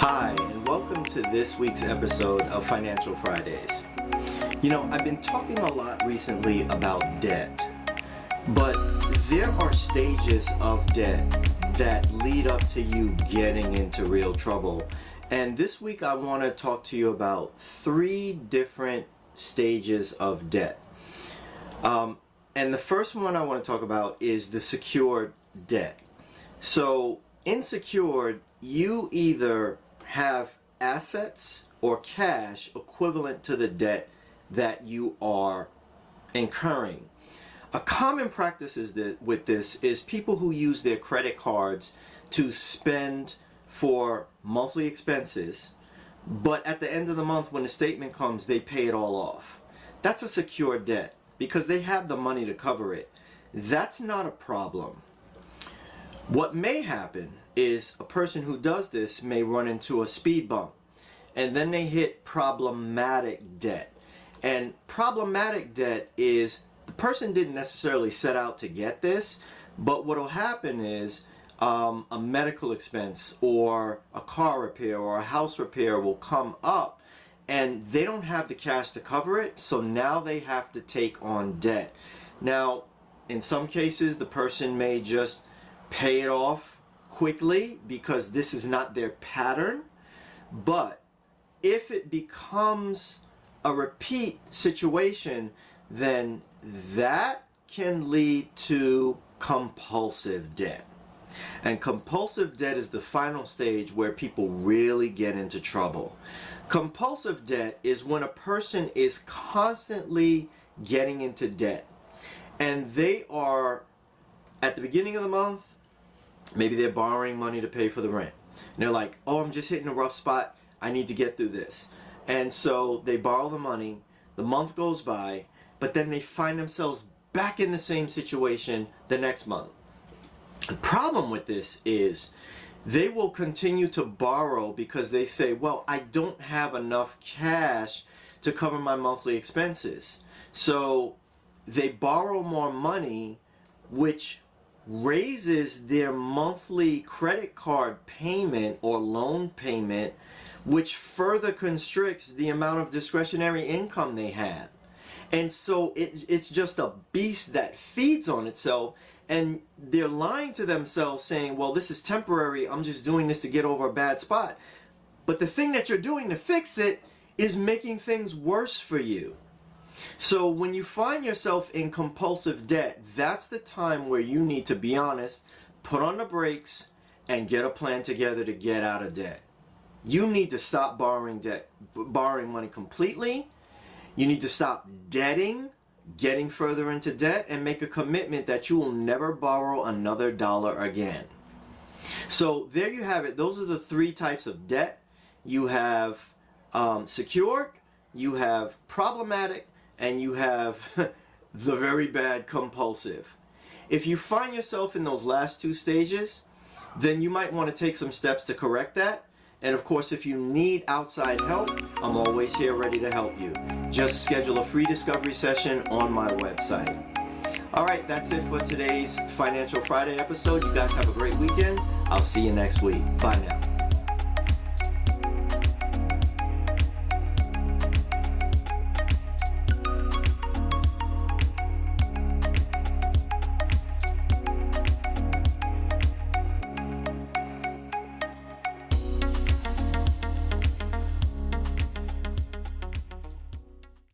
Hi, and welcome to this week's episode of Financial Fridays. You know, I've been talking a lot recently about debt, but there are stages of debt that lead up to you getting into real trouble. And this week I want to talk to you about 3 different stages of debt. And the first one I want to talk about is the secured debt. So, in secured, you either have assets or cash equivalent to the debt that you are incurring. A common practice with this is people who use their credit cards to spend for monthly expenses, but at the end of the month when the statement comes, they pay it all off. That's a secured debt because they have the money to cover it. That's not a problem. What may happen is a person who does this may run into a speed bump, and then they hit problematic debt. And problematic debt is the person didn't necessarily set out to get this, but what will happen is a medical expense or a car repair or a house repair will come up and they don't have the cash to cover it, so now they have to take on debt. Now, in some cases, the person may just pay it off quickly because this is not their pattern, but if it becomes a repeat situation, then that can lead to compulsive debt. And compulsive debt is the final stage where people really get into trouble. Compulsive debt is when a person is constantly getting into debt, and they are, at the beginning of the month, maybe they're borrowing money to pay for the rent. And they're like, oh, I'm just hitting a rough spot. I need to get through this. And so they borrow the money. The month goes by, but then they find themselves back in the same situation the next month. The problem with this is they will continue to borrow because they say, well, I don't have enough cash to cover my monthly expenses. So they borrow more money, which raises their monthly credit card payment or loan payment, which further constricts the amount of discretionary income they have. And so it's just a beast that feeds on itself, and they're lying to themselves saying, well, this is temporary, I'm just doing this to get over a bad spot. But the thing that you're doing to fix it is making things worse for you. So when you find yourself in compulsive debt, that's the time where you need to be honest, put on the brakes, and get a plan together to get out of debt. You need to stop borrowing money completely. You need to stop debting, getting further into debt, and make a commitment that you will never borrow another dollar again. So there you have it. Those are the 3 types of debt. You have secured, you have problematic, and you have the very bad compulsive. If you find yourself in those last 2 stages, then you might want to take some steps to correct that. And of course, if you need outside help, I'm always here ready to help you. Just schedule a free discovery session on my website. All right, that's it for today's Financial Friday episode. You guys have a great weekend. I'll see you next week. Bye now.